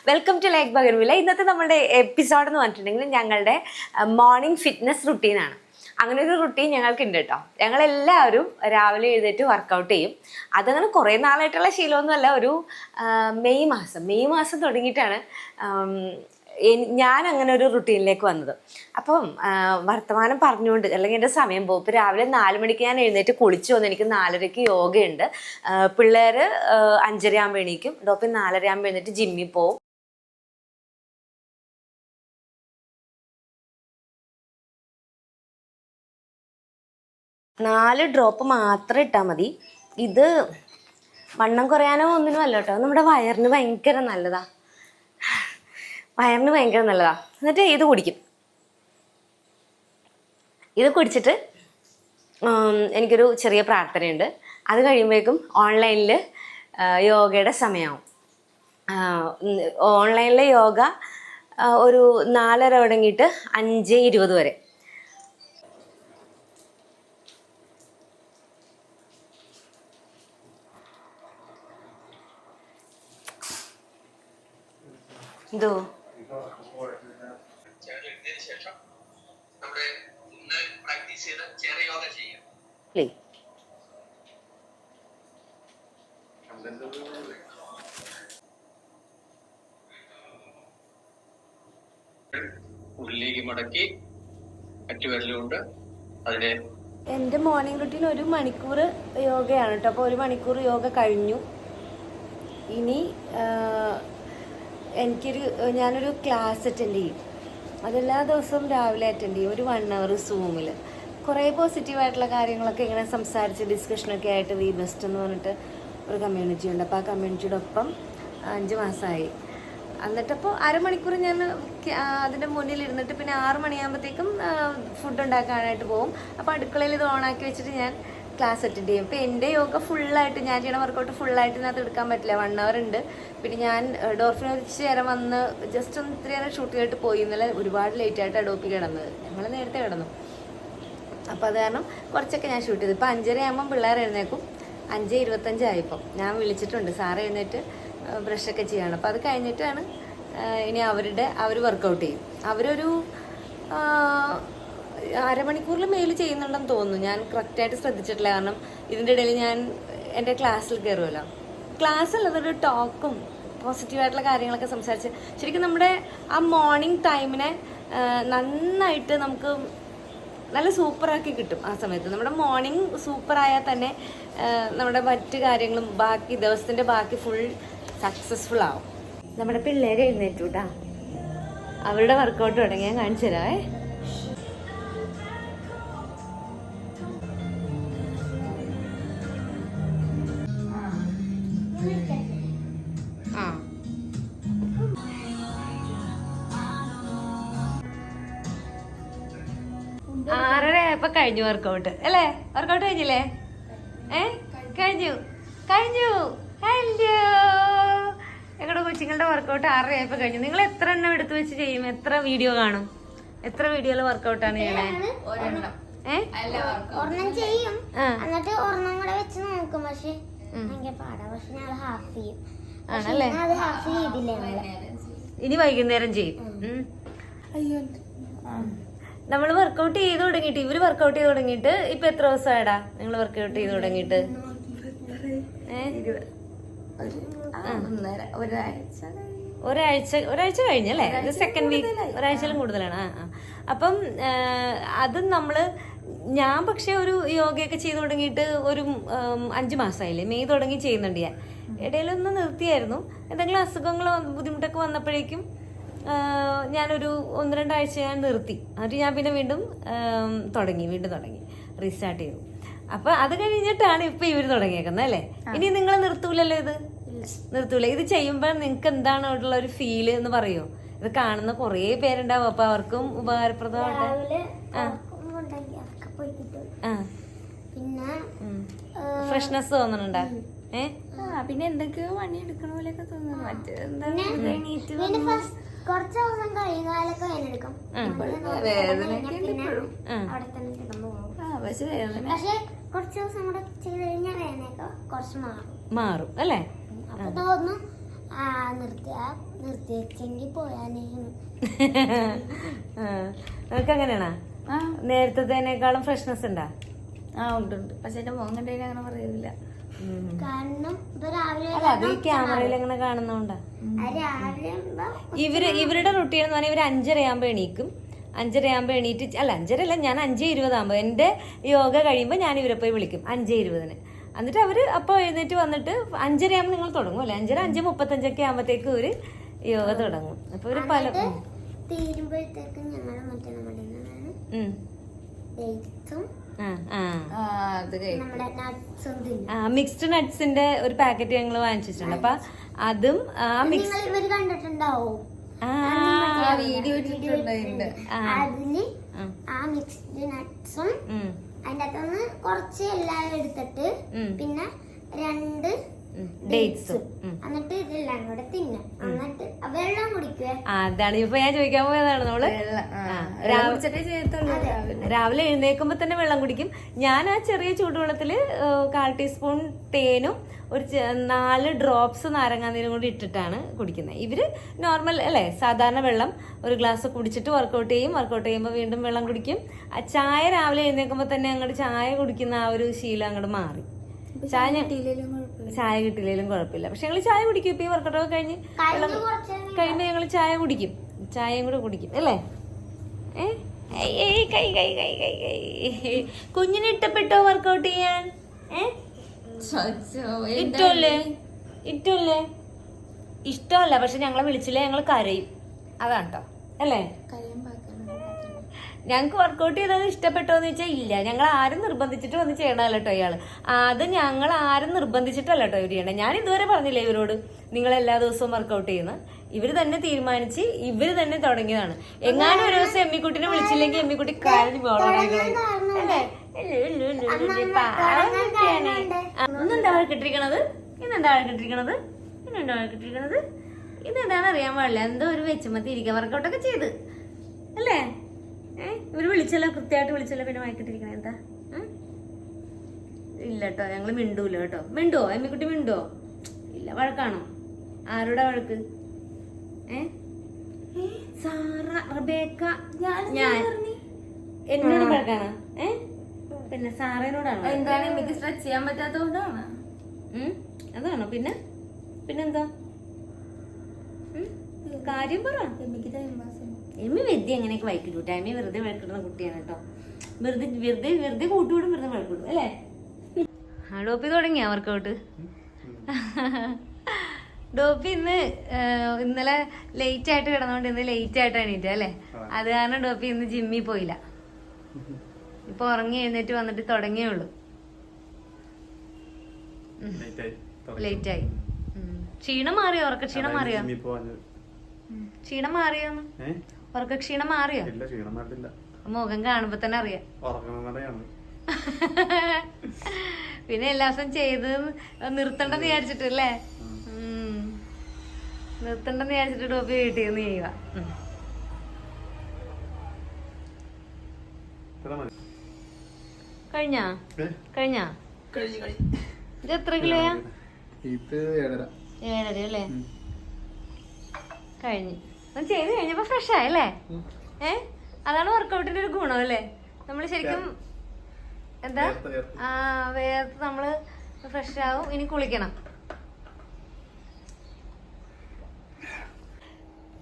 Welcome to like ബഗർവില്ല. ഇന്നത്തെ നമ്മുടെ episode എന്ന് പറഞ്ഞിട്ടുണ്ടെങ്കിൽ ഞങ്ങളുടെ മോർണിംഗ് ഫിറ്റ്നസ് റുട്ടീനാണ്. അങ്ങനെ ഒരു റുട്ടീൻ ഞങ്ങൾക്ക് ഉണ്ട് കേട്ടോ. ഞങ്ങളെല്ലാവരും രാവിലെ എഴുന്നേറ്റ് വർക്കൗട്ട് ചെയ്യും. അതങ്ങനെ കുറേ നാളായിട്ടുള്ള ശീലമൊന്നുമല്ല. ഒരു മെയ് മാസം തുടങ്ങിയിട്ടാണ് ഞാൻ അങ്ങനെ ഒരു റുട്ടീനിലേക്ക് വന്നത്. അപ്പം വർത്തമാനം പറഞ്ഞുകൊണ്ട് അല്ലെങ്കിൽ എൻ്റെ സമയം പോകും. ഇപ്പോൾ രാവിലെ 4 മണിക്ക് ഞാൻ എഴുന്നേറ്റ് കുളിച്ചു വന്ന് എനിക്ക് 4:30 യോഗയുണ്ട്. പിള്ളേർ 5:30 ആകുമ്പോൾ എണീക്കും. ഡോപ്പിൽ 4:30 ആകുമ്പോൾ എഴുന്നേറ്റ് ജിമ്മിൽ പോവും. നാല് ഡ്രോപ്പ് മാത്രം ഇട്ടാൽ മതി. ഇത് വണ്ണം കുറയാനോ ഒന്നിനും അല്ല കേട്ടോ, നമ്മുടെ വയറിന് ഭയങ്കര നല്ലതാ. എന്നിട്ട് ഇത് കുടിക്കും. ഇത് കുടിച്ചിട്ട് എനിക്കൊരു ചെറിയ പ്രാർത്ഥനയുണ്ട്. അത് കഴിയുമ്പോഴേക്കും ഓൺലൈനിൽ യോഗയുടെ സമയമാവും. ഓൺലൈനിലെ യോഗ ഒരു 4:30 തുടങ്ങിയിട്ട് 5:20 വരെ. എന്തോ ഉള്ളിലേക്ക് മടക്കി അറ്റുവരലുകൊണ്ട് അതിനെ. എൻ്റെ മോർണിംഗ് റുട്ടീൻ 1 മണിക്കൂർ യോഗയാണ് കേട്ടോ. അപ്പോൾ 1 മണിക്കൂർ യോഗ കഴിഞ്ഞു. ഇനി ഞാനൊരു ക്ലാസ് അറ്റൻഡ് ചെയ്യും. അതെല്ലാ ദിവസവും രാവിലെ അറ്റൻഡ് ചെയ്യും. ഒരു 1 hour സൂമിൽ കുറേ പോസിറ്റീവായിട്ടുള്ള കാര്യങ്ങളൊക്കെ ഇങ്ങനെ സംസാരിച്ച് ഡിസ്കഷനൊക്കെ ആയിട്ട് വി ബെസ്റ്റ് എന്ന് പറഞ്ഞിട്ട് ഒരു കമ്മ്യൂണിറ്റി ഉണ്ട്. അപ്പോൾ ആ കമ്മ്യൂണിറ്റിയുടെ ഒപ്പം 5 മാസമായി. എന്നിട്ടപ്പോൾ അരമണിക്കൂർ ഞാൻ അതിൻ്റെ മുന്നിൽ ഇരുന്നിട്ട് പിന്നെ 6 മണിയാകുമ്പോഴത്തേക്കും ഫുഡ് ഉണ്ടാക്കാനായിട്ട് പോകും. അപ്പോൾ അടുക്കളയിൽ ഇത് ഓണാക്കി വെച്ചിട്ട് ഞാൻ ക്ലാസ് അറ്റൻഡ് ചെയ്യും. ഇപ്പോൾ എൻ്റെ യോഗ ഫുള്ളായിട്ട് ഞാൻ ചെയ്യുന്ന വർക്കൗട്ട് ഫുള്ളായിട്ട് ഇതിനകത്ത് എടുക്കാൻ പറ്റില്ല. 1 hour ഉണ്ട്. പിന്നെ ഞാൻ ഡോർഫിന് കുറച്ച് നേരം വന്ന് ജസ്റ്റ് ഒന്ന് ഇത്തിരി നേരം ഷൂട്ട് ചെയ്തിട്ട് പോയി. ഇന്നലെ ഒരുപാട് ലേറ്റായിട്ട് ഡോപ്പി കിടന്നത്. ഞങ്ങൾ നേരത്തെ കിടന്നു. അപ്പോൾ അത് കാരണം കുറച്ചൊക്കെ ഞാൻ ഷൂട്ട് ചെയ്തു. ഇപ്പോൾ 5:30 ആകുമ്പം പിള്ളേർ എഴുന്നേക്കും. 5:25 ആയിപ്പം ഞാൻ വിളിച്ചിട്ടുണ്ട്. സാറ് എഴുന്നേറ്റ് ബ്രഷൊക്കെ ചെയ്യണം. അപ്പോൾ അത് കഴിഞ്ഞിട്ടാണ് ഇനി അവർ വർക്കൗട്ട് ചെയ്യും. അവരൊരു അരമണിക്കൂറിൽ മേൽ ചെയ്യുന്നുണ്ടെന്ന് തോന്നുന്നു. ഞാൻ കറക്റ്റായിട്ട് ശ്രദ്ധിച്ചിട്ടില്ല. കാരണം ഇതിൻ്റെ ഇടയിൽ ഞാൻ എൻ്റെ ക്ലാസ്സിൽ കയറുമല്ലോ. ക്ലാസ്സുള്ളതൊരു ടോക്കും പോസിറ്റീവായിട്ടുള്ള കാര്യങ്ങളൊക്കെ സംസാരിച്ച് ശരിക്കും നമ്മുടെ ആ മോർണിംഗ് ടൈമിനെ നന്നായിട്ട് നമുക്ക് നല്ല സൂപ്പറാക്കി കിട്ടും. ആ സമയത്ത് നമ്മുടെ മോർണിംഗ് സൂപ്പറായാൽ തന്നെ നമ്മുടെ മറ്റു കാര്യങ്ങളും ബാക്കി ദിവസത്തിൻ്റെ ബാക്കി ഫുൾ സക്സസ്ഫുൾ ആവും. നമ്മുടെ പിള്ളേരെ എഴുന്നേറ്റു കേട്ടാ. അവരുടെ വർക്കൗട്ട് തുടങ്ങി ഞാൻ കാണിച്ചു തരാവേ. ആ 6:30 ആയപ്പോ കഴിഞ്ഞു വർക്കൗട്ട് അല്ലേ? വർക്കൗട്ട് കഴിഞ്ഞില്ലേ? കഴിഞ്ഞു. ഹലോ, ഞങ്ങളുടെ കൊച്ചുങ്ങളുടെ വർക്കൗട്ട് 6:30 ആയപ്പോ കഴിഞ്ഞു. നിങ്ങൾ എത്ര എണ്ണം എടുത്തു വെച്ച് ചെയ്യും? എത്ര വീഡിയോ കാണും? എത്ര വീഡിയോയില് വർക്കൗട്ടാണ് ചെയ്യണേ? ഒരെണ്ണം ചെയ്യും, എന്നിട്ട് ഒരെണ്ണം കൂടെ വെച്ച് നോക്കും. പക്ഷെ ഭയങ്കര പാടാ. പക്ഷെ ഞങ്ങൾ ഹാഫ് ചെയ്യും. ആണല്ലേ? അത് ഹാഫ് ചെയ്തില്ലേ? ഇനി വൈകുന്നേരം ചെയ്യും. നമ്മൾ വർക്കൗട്ട് ചെയ്ത് തുടങ്ങിയിട്ട് ഇവര് വർക്കൗട്ട് ചെയ്ത് തുടങ്ങിയിട്ട് ഇപ്പൊ എത്ര ദിവസമായിടാ നിങ്ങൾ വർക്കൗട്ട് ചെയ്ത് തുടങ്ങിയിട്ട്? ഒരാഴ്ച കഴിഞ്ഞല്ലേ? ഇത് സെക്കൻഡ് വീക്ക്. ഒരാഴ്ചയിലും കൂടുതലാണ്. അപ്പം അത് ഞാൻ പക്ഷെ ഒരു യോഗയൊക്കെ ചെയ്ത് തുടങ്ങിയിട്ട് ഒരു 5 മാസമായില്ലേ. മെയ് തുടങ്ങി ചെയ്യുന്നുണ്ട് ഞാൻ. ഇടയിലൊന്ന് നിർത്തിയായിരുന്നു. എന്തെങ്കിലും അസുഖങ്ങളോ ബുദ്ധിമുട്ടൊക്കെ വന്നപ്പോഴേക്കും ഞാനൊരു 1-2 ആഴ്ച ഞാൻ നിർത്തി. എന്നിട്ട് ഞാൻ പിന്നെ വീണ്ടും തുടങ്ങി റീസ്റ്റാർട്ട് ചെയ്തു. അപ്പൊ അത് കഴിഞ്ഞിട്ടാണ് ഇപ്പൊ ഇവര് തുടങ്ങിയേക്കുന്നത് അല്ലേ? ഇനി നിങ്ങൾ നിർത്തൂലല്ലോ? നിർത്തൂല. ഇത് ചെയ്യുമ്പോൾ നിങ്ങൾക്ക് എന്താണ് ഉള്ള ഒരു ഫീല് എന്ന് പറയോ? ഇത് കാണുന്ന കുറേ പേരുണ്ടാവും. അപ്പൊ അവർക്കും ഉപകാരപ്രദമാവട്ടെ. പിന്നെ ഫ്രഷ്നെസ് തോന്നണുണ്ടാ? പിന്നെ എന്തൊക്കെയോ പണി എടുക്കണ പോലെയൊക്കെ തോന്നുന്നു. കുറച്ച് ദിവസം കഴിയുന്നാലൊക്കെ വേനെടുക്കും. പക്ഷെ കുറച്ച് ദിവസം കൂടെ ചെയ്ത് കഴിഞ്ഞാൽ വേനൊക്കെ കുറച്ച് മാറും അല്ലേ? അപ്പൊ തോന്നുന്നു നിർത്തിവെച്ചെങ്കിൽ പോയാനേನು. നമുക്ക് അങ്ങനെയാണോ? ആ നേരത്തേനേക്കാളും ഫ്രഷ്നെസ് ഉണ്ടാ? ഉണ്ട് പക്ഷെ എന്റെ മോൻ കണ്ടതിന് അങ്ങനെ പറയൂല. കാരണം ഇപ്പൊ രാവിലെ അല്ല അത് ഈ ക്യാമറയിൽ അങ്ങനെ കാണുന്നോണ്ടാ. രാവിലെ ഇവരുടെ റൊട്ടീൻ എന്ന് പറഞ്ഞാൽ ഇവർ 5:30 എണീക്കും. 5:30 എണീറ്റ് അല്ല 5:30 അല്ല, ഞാൻ 5:20 എന്റെ യോഗ കഴിയുമ്പോൾ ഞാൻ ഇവരെ പോയി വിളിക്കും 5:20. എന്നിട്ട് അവര് അപ്പൊ എഴുന്നേറ്റ് വന്നിട്ട് 5:30 നിങ്ങൾ തുടങ്ങും അല്ലെ? 5:30 5:35 ആകുമ്പോഴത്തേക്ക് ഒരു യോഗ തുടങ്ങും. അപ്പൊ ഒരു പല തീരുമ്പോഴത്തേക്കും ഞങ്ങൾ മറ്റേ നമ്മുടെ ഡേറ്റ്സും നമ്മുടെ നട്ട്സും തിന്നും. മിക്സ്ഡ് നട്ട്സിന്റെ ഒരു പാക്കറ്റ് ഞങ്ങൾ വാങ്ങിച്ചിട്ടുണ്ട്. അപ്പൊ അതും നിങ്ങൾ ഇവര് കണ്ടിട്ടുണ്ടാവും വീഡിയോ അതില് ആ മിക്സ്ഡ് നട്ട്സും അതിന്റെ അകത്തുനിന്ന് കുറച്ച് എല്ലാം എടുത്തിട്ട് പിന്നെ 2 ഡേറ്റ്സും എന്നിട്ട് ഇതെല്ലാം കൂടെ തിന്നും. എന്നിട്ട് വെള്ളം കുടിക്കുവേ. അതാണ് ഇപ്പൊ ഞാൻ ചോദിക്കാൻ പോയതാണ്. നമ്മള് രാവിലെ എഴുന്നേക്കുമ്പോ തന്നെ വെള്ളം കുടിക്കും. ഞാൻ ആ ചെറിയ ചൂടുവെള്ളത്തില് 1/4 ടീസ്പൂൺ തേനും ഒരു 4 ഡ്രോപ്സ് നാരങ്ങാനീരും കൂടി ഇട്ടിട്ടാണ് കുടിക്കുന്നത്. ഇവര് നോർമൽ അല്ലെ, സാധാരണ വെള്ളം ഒരു ഗ്ലാസ് കുടിച്ചിട്ട് വർക്കൗട്ട് ചെയ്യും. വർക്കൗട്ട് ചെയ്യുമ്പോൾ വീണ്ടും വെള്ളം കുടിക്കും. ചായ രാവിലെ എഴുന്നേക്കുമ്പോ തന്നെ അങ്ങോട്ട് ചായ കുടിക്കുന്ന ആ ഒരു ശീലം അങ്ങോട്ട് മാറി. ചായ കിട്ടിയില്ലെങ്കിലും കുഴപ്പമില്ല. പക്ഷെ ഞങ്ങൾ ചായ കുടിക്കും. ഇപ്പൊ ഈ വർക്കൗട്ട് ഒക്കെ കഴിഞ്ഞ് ഞങ്ങൾ ചായ കുടിക്കും. ചായയും കൂടെ കുടിക്കും അല്ലേ? കുഞ്ഞിന് ഇഷ്ടപ്പെട്ടോ വർക്കൗട്ട് ചെയ്യാൻ? ഇഷ്ടല്ലേ? ഇഷ്ടമല്ല, പക്ഷെ ഞങ്ങളെ വിളിച്ചില്ലേ ഞങ്ങൾ കരയും. അതാണ് കേട്ടോ അല്ലേ? ഞങ്ങൾക്ക് വർക്കൗട്ട് ചെയ്തത് ഇഷ്ടപ്പെട്ടോ എന്ന് ചോദിച്ചാൽ ഇല്ല. ഞങ്ങൾ ആരും നിർബന്ധിച്ചിട്ട് വന്ന് ചെയ്യണമല്ലോ കേട്ടോ ഇയാള്. അത് ഞങ്ങൾ ആരും നിർബന്ധിച്ചിട്ടല്ല കേട്ടോ ഇവര് ചെയ്യണേ. ഞാൻ ഇതുവരെ പറഞ്ഞില്ലേ ഇവരോട് നിങ്ങൾ എല്ലാ ദിവസവും വർക്കൗട്ട് ചെയ്യുന്ന. ഇവര് തന്നെ തീരുമാനിച്ച് ഇവര് തന്നെ തുടങ്ങിയതാണ്. എങ്ങാനും ഒരു ദിവസം എമ്മിക്കുട്ടിനെ വിളിച്ചില്ലെങ്കിൽ എമ്മിക്കുട്ടി കരഞ്ഞു പോകണം. ഇന്നെന്താ വഴക്കിട്ടിരിക്കണത്? ഇന്നെന്താണെന്ന് അറിയാൻ പാടില്ല. എന്തോ ഒരു വെച്ചുമത്തി ഇരിക്കുക. വർക്കൗട്ടൊക്കെ ചെയ്ത് അല്ലേ? ഇവര് വിളിച്ചല്ലോ, കൃത്യമായിട്ട് വിളിച്ചല്ലോ, പിന്നെ വഴക്കിട്ടിരിക്കണ എന്താ? ഇല്ല കേട്ടോ, ഞങ്ങള് മിണ്ടൂല കേട്ടോ. മിണ്ടോ എമ്മിക്കുട്ടി? മിണ്ടോ? ഇല്ല. വഴക്കാണോ? ആരുടെ വഴക്ക്? സാറ, റബേക്ക, ഞാൻ എന്നോട് വഴക്കാണോ? പിന്നെ സാറേനോടാണോ? എന്താണ് എനിക്ക് സ്ട്രെച്ച് ചെയ്യാൻ പറ്റാത്തതുകൊണ്ടാണ്. അതാണോ? പിന്നെന്താ കാര്യം പറ. എമ്മി വെറുതെ എങ്ങനെയൊക്കെ വഴക്കിട്ടൂട്ടെ. എമ്മി വെറുതെ വഴക്കിടുന്ന കുട്ടിയാണ് കേട്ടോ. വെറുതെ കൂട്ടുകൂടും, വെറുതെ വഴക്കിടും അല്ലേ? ഡോപ്പി തുടങ്ങിയ വർക്കൗട്ട്? ഡോപ്പി ഇന്നലെ ലേറ്റ് ആയിട്ട് കിടന്നോണ്ട് ഇന്ന് ലേറ്റ് ആയിട്ട് എണീറ്റ അല്ലേ? അത് കാരണം ഡോപ്പി ഇന്ന് ജിമ്മിൽ പോയില്ല. ഇപ്പൊ ഉറങ്ങി എഴുന്നേറ്റ് വന്നിട്ട് തുടങ്ങിയേ ഉള്ളൂ. ലേറ്റ് ആയി. ക്ഷീണം മാറിയോ? ഉറക്ക ക്ഷീണം മാറിയോ? ക്ഷീണം മാറിയോന്ന്? ഉറക്ക ക്ഷീണം മാറിയോ? മുഖം കാണുമ്പോ തന്നെ അറിയാം. പിന്നെ എല്ലാ ദിവസം ചെയ്ത് നിർത്തണ്ടെന്ന് വിചാരിച്ചിട്ടല്ലേ? നിർത്തണ്ടെന്ന് വിചാരിച്ചിട്ട് ഡോപ്പി വീട്ടിൽ നിന്ന് ചെയ്യുക. കഴിഞ്ഞാ ഇത് എത്ര കിലോയാ? 7.5 അല്ലേ? കഴിഞ്ഞു. ചെയ്ത് കഴിഞ്ഞപ്പോ ഫ്രഷ് ആയല്ലേ? അതാണ് വർക്കൗട്ടിന്റെ ഒരു ഗുണം അല്ലേ? നമ്മള് ശരിക്കും എന്താ വേർത്ത് നമ്മള് ഫ്രഷ് ആവും. ഇനി കുളിക്കണം.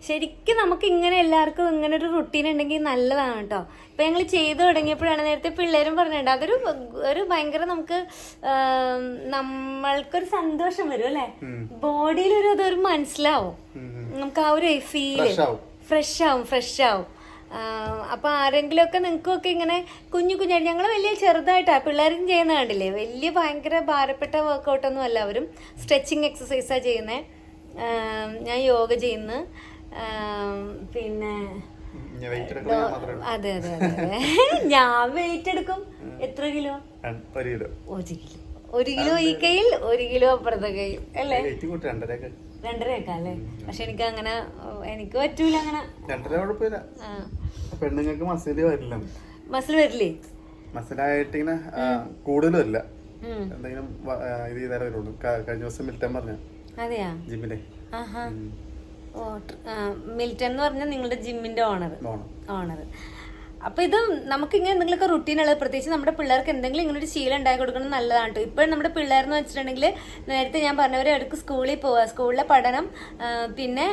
ശരിക്കും നമുക്ക് ഇങ്ങനെ എല്ലാവർക്കും ഇങ്ങനെ ഒരു റുട്ടീൻ ഉണ്ടെങ്കിൽ നല്ലതാണ് കേട്ടോ. ഇപ്പൊ ഞങ്ങൾ ചെയ്തു തുടങ്ങിയപ്പോഴാണ് നേരത്തെ പിള്ളേരും പറഞ്ഞിട്ടുണ്ട് അതൊരു ഭയങ്കര നമുക്ക് നമ്മൾക്കൊരു സന്തോഷം വരും അല്ലെ? ബോഡിയിൽ അതൊരു മനസ്സിലാവും. നമുക്ക് ആ ഒരു ഫീല് ഫ്രഷ് ആവും. അപ്പൊ ആരെങ്കിലും ഒക്കെ നിങ്ങൾക്കൊക്കെ ഇങ്ങനെ കുഞ്ഞായിട്ട് ഞങ്ങൾ വലിയ ചെറുതായിട്ടാ പിള്ളേരും ചെയ്യുന്ന കണ്ടില്ലേ? വലിയ ഭയങ്കര ഭാരപ്പെട്ട വർക്കൗട്ടൊന്നും അല്ല. അവരും സ്ട്രെച്ചിങ് എക്സസൈസാ ചെയ്യുന്നേ. ഞാൻ യോഗ ചെയ്യുന്നു. പിന്നെ അതെ ഞാൻ വെയിറ്റ് എടുക്കും. എത്ര കിലോ? 1 കിലോ ഈ കയ്യിൽ, 1 കിലോ അപ്പുറത്തെ കയ്യിൽ അല്ലേ? 2.5 അല്ലേ? പക്ഷെ എനിക്ക് അങ്ങനെ എനിക്ക് പറ്റൂല അങ്ങനെ. പെണ്ണുങ്ങൾക്ക് മസിൽ വരില്ലേ? മസിലായിട്ട് ഇങ്ങനെ കൂടുതലും അല്ല. എന്തെങ്കിലും ഇത് ചെയ്താലേ വരുള്ളൂ. കഴിഞ്ഞ ദിവസം മിൽറ്റൻ പറഞ്ഞ അതെയാ ജിമ്മിലെ ആഹാ. ഓ മിൽട്ടൺ എന്ന് പറഞ്ഞാൽ നിങ്ങളുടെ ജിമ്മിന്റെ ഓണർ. അപ്പൊ ഇത് നമുക്ക് ഇങ്ങനെ എന്തെങ്കിലുമൊക്കെ റുട്ടീൻ ഉള്ളത്, പ്രത്യേകിച്ച് നമ്മുടെ പിള്ളേർക്ക് എന്തെങ്കിലും ഇങ്ങനെ ഒരു ശീലം ഉണ്ടാക്കി കൊടുക്കണം നല്ലതാണ് കേട്ടോ. ഇപ്പോഴും നമ്മുടെ പിള്ളേരെന്ന് വെച്ചിട്ടുണ്ടെങ്കിൽ നേരത്തെ ഞാൻ പറഞ്ഞവരെ അവർക്ക് സ്കൂളിൽ പോവുക, സ്കൂളിലെ പഠനം, പിന്നെ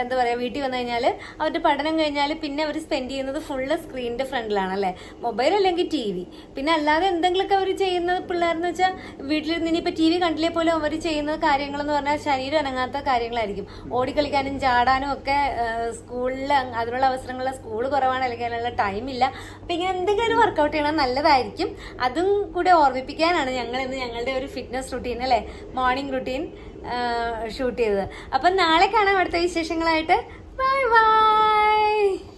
എന്താ പറയുക, വീട്ടിൽ വന്നു കഴിഞ്ഞാൽ അവരുടെ പഠനം കഴിഞ്ഞാൽ പിന്നെ അവർ സ്പെൻഡ് ചെയ്യുന്നത് ഫുള്ള് സ്ക്രീനിന്റെ ഫ്രണ്ടിലാണ് അല്ലേ, മൊബൈൽ അല്ലെങ്കിൽ ടി വി. പിന്നെ അല്ലാതെ എന്തെങ്കിലുമൊക്കെ അവർ ചെയ്യുന്നത് പിള്ളേരെന്ന് വെച്ചാൽ വീട്ടിലിരുന്ന് ഇനിയിപ്പോൾ ടി വി കണ്ടില്ലേ പോലും അവർ ചെയ്യുന്ന കാര്യങ്ങളെന്ന് പറഞ്ഞാൽ ശരീരം അനങ്ങാത്ത കാര്യങ്ങളായിരിക്കും. ഓടിക്കളിക്കാനും ചാടാനും ഒക്കെ സ്കൂളിൽ അതിനുള്ള അവസരങ്ങളിൽ സ്കൂൾ കുറവാണ്, അല്ലെങ്കിൽ അതിനുള്ള ടൈമില്ല. അപ്പം ഇങ്ങനെ എന്തെങ്കിലും ഒരു വർക്കൗട്ട് ചെയ്യണം നല്ലതായിരിക്കും. അതും കൂടെ ഓർമ്മിപ്പിക്കാനാണ് ഞങ്ങൾ ഇന്ന് ഞങ്ങളുടെ ഒരു ഫിറ്റ്നസ് റുട്ടീൻ അല്ലേ, മോർണിംഗ് റുട്ടീൻ ഷൂട്ട് ചെയ്തത്. അപ്പം നാളെ കാണാം അടുത്ത വിശേഷങ്ങളായിട്ട്. Bye bye.